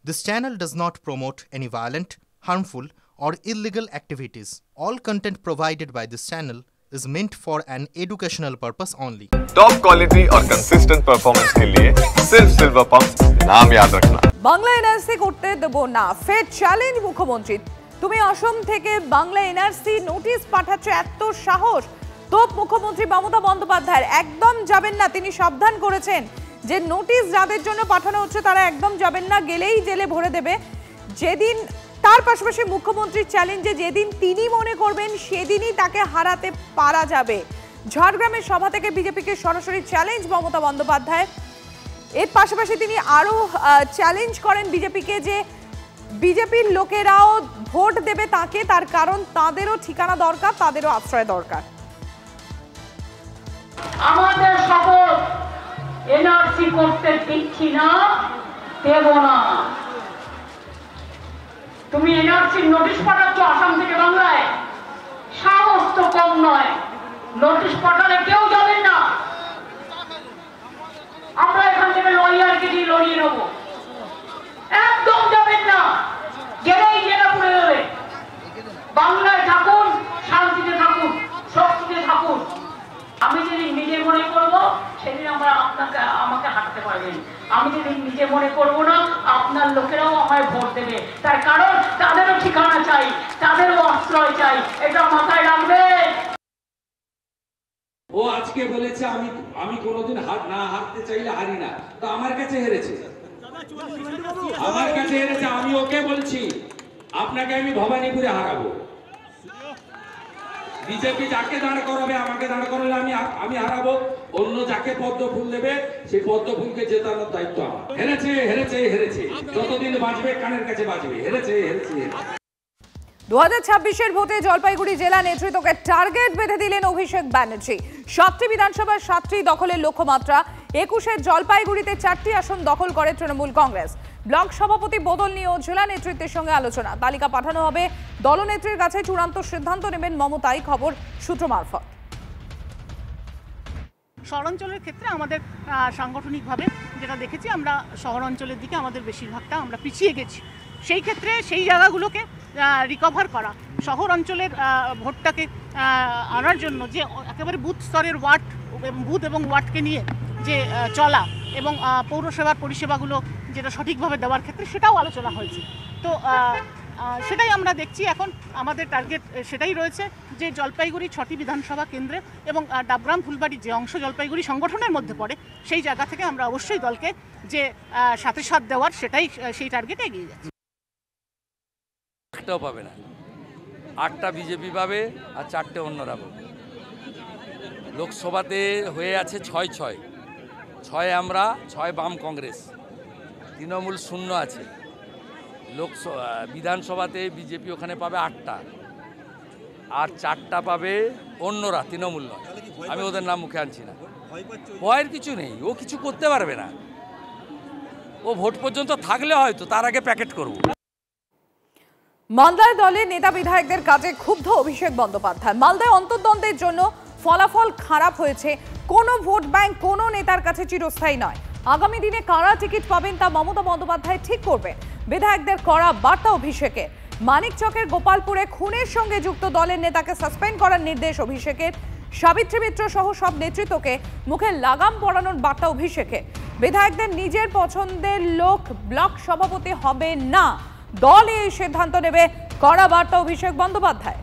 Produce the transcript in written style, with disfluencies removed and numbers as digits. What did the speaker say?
This channel does not promote any violent, harmful, or illegal activities. All content provided by this channel is meant for an educational purpose only. Top quality और consistent performance के लिए सिर्फ silver pump नाम याद रखना। Bangla NRC করতে দেব না, ফের চ্যালেঞ্জ মুখ্যমন্ত্রী। তুমি অসম থেকে বাংলা এনআরসি নোটিশ পাঠাচ্ছ, এত সাহস? তোপ মুখ্যমন্ত্রী মমতা বন্দ্যোপাধ্যায়ের, একদম যাবেন না। তিনি সাবধান করেছেন যে নোটিশ যাদের জন্য পাঠানো হচ্ছে তারা একদম যাবেন না, গেলেই জেলে ভরে দেবে। যেদিন তার পাশাপাশি মুখ্যমন্ত্রীর চ্যালেঞ্জে যেদিন তিনি মনে করবেন সেদিনই তাকে হারাতে পারা যাবে। ঝাড়গ্রামের সভা থেকে বিজেপিকে সরাসরি চ্যালেঞ্জ মমতা বন্দ্যোপাধ্যায়। এর পাশাপাশি তিনি আরও চ্যালেঞ্জ করেন বিজেপিকে যে বিজেপির লোকেরাও ভোট দেবে তাকে, তার কারণ তাদেরও ঠিকানা দরকার, তাদেরও আশ্রয় দরকার। আমাদের শপথ, এনআরসি করতে দিচ্ছি না, দেব না। তুমি এনআরসির নোটিশ পাঠাচ্ছ আসাম থেকে বাংলায়, সাহস তো কম নয়। নোটিশ পাঠালে কেউ যাবেন না, আমরা এখান থেকে লয়ারকে দিয়ে লড়িয়ে নেব। একদম যাবেন না, গেলেই জেলা পড়ে যাবে। বাংলায় থাকুন, শান্তিতে থাকুন, শক্তিতে থাকুন। আমি যেদিন নিজে মনে করবো সেদিন আমাকে হাঁটতে পারবেন। আমি যেদিন নিজে মনে করবো না, আপনার লোকেরাও আমায় ভোট দেবে। তার কারণ তাদেরও ঠিকানা চাই, তাদেরও আশ্রয় চাই, এটা মাথায় রাখবেন। ও আজকে বলেছে আমি কোনোদিন না হারতে চাইলে হারি না, তো আমার কাছে হেরেছে, আমি ওকে বলছি আপনাকে আমি ভবানীপুরে হারাবো। বিজেপি যাকে দাঁড় করাবে, আমাকে দাঁড় করালে আমি হারাবো। অন্য যাকে পদ্ম ফুল দেবে সেই পদ্ম ফুলকে জেতানোর দায়িত্ব আমার। হেরেছে, যতদিন বাঁচবে কানের কাছে বাঁচবে। হেরেছে। 2026-এর ভোটে জলপাইগুড়ি জেলা নেতৃত্বকে টার্গেট বেঁধে দিলেন অভিষেক ব্যানার্জি। 7টি বিধানসভার 7টি দখলের লক্ষ্যমাত্রা। 21-এর জলপাইগুড়িতে 4টি আসন দখল করে তৃণমূল কংগ্রেস। ব্লক সভাপতি বদল নিয়েও জেলা নেতৃত্বের সঙ্গে আলোচনা। তালিকা পাঠানো হবে দলনেত্রীর কাছে, চূড়ান্ত সিদ্ধান্ত নেবেন মমতাই, খবর সূত্র মারফত। শহরাঞ্চলের ক্ষেত্রে আমাদের সাংগঠনিকভাবে যেটা দেখেছি, আমরা শহরাঞ্চলের দিকে আমাদের বেশিরভাগটা আমরা পিছিয়ে গেছি। সেই ক্ষেত্রে সেই জায়গাগুলোকে রিকভার করা, শহর অঞ্চলের ভোটটাকে আনার জন্য যে একেবারে বুথ স্তরের বুথ এবং ওয়ার্ডকে নিয়ে যে চলা এবং পৌরসেবার পরিষেবাগুলো যেটা সঠিকভাবে দেওয়ার ক্ষেত্রে সেটাও আলোচনা হয়েছে। তো সেটাই আমরা দেখছি এখন। আমাদের টার্গেট সেটাই রয়েছে যে জলপাইগুড়ি 6টি বিধানসভা কেন্দ্রে এবং ডাবগ্রাম ফুলবাড়ি যে অংশ জলপাইগুড়ি সংগঠনের মধ্যে পড়ে, সেই জায়গা থেকে আমরা অবশ্যই দলকে যে সাথে সাথ দেওয়ার সেই টার্গেটে এগিয়ে যাচ্ছি। একটাও পাবে না, 8টা বিজেপি পাবে আর 4টে অন্যরা পাবে। লোকসভাতে হয়ে আছে 6 আমরা, 6 বাম কংগ্রেস, তৃণমূল 0 আছে। বিধানসভাতে বিজেপি ওখানে পাবে 8টা, আর 4টা পাবে অন্যরা, তৃণমূল নয়। আমি ওদের নাম মুখে আনছি না, ভয়ের কিছু নেই, ও কিছু করতে পারবে না। ও ভোট পর্যন্ত থাকলে হয়তো, তার আগে প্যাকেট করব। মালদায় দলের নেতা বিধায়কদের কাজে ক্ষুব্ধ অভিষেক বন্দ্যোপাধ্যায়। মালদায় অন্তর্দ্বন্দ্বের জন্য ফলাফল খারাপ হয়েছে। কোনো ভোট ব্যাংক কোনো নেতার কাছে চিরস্থায়ী নয়। আগামী দিনে কারা টিকিট পাবেন তা মমতা বন্দ্যোপাধ্যায় ঠিক করবেন। বিধায়কদের কড়া বার্তা অভিষেকের। মানিকচকের গোপালপুরে খুনের সঙ্গে যুক্ত দলের নেতাকে সাসপেন্ড করার নির্দেশ অভিষেকের। সাবিত্রী মিত্র সহ সব নেতৃত্বকে মুখে লাগাম পরানোর বার্তা অভিষেকের। বিধায়কদের নিজের পছন্দের লোক ব্লক সভাপতি হবে না, দল এই সিদ্ধান্ত নেবে, কড়া বার্তা অভিষেক বন্দ্যোপাধ্যায়।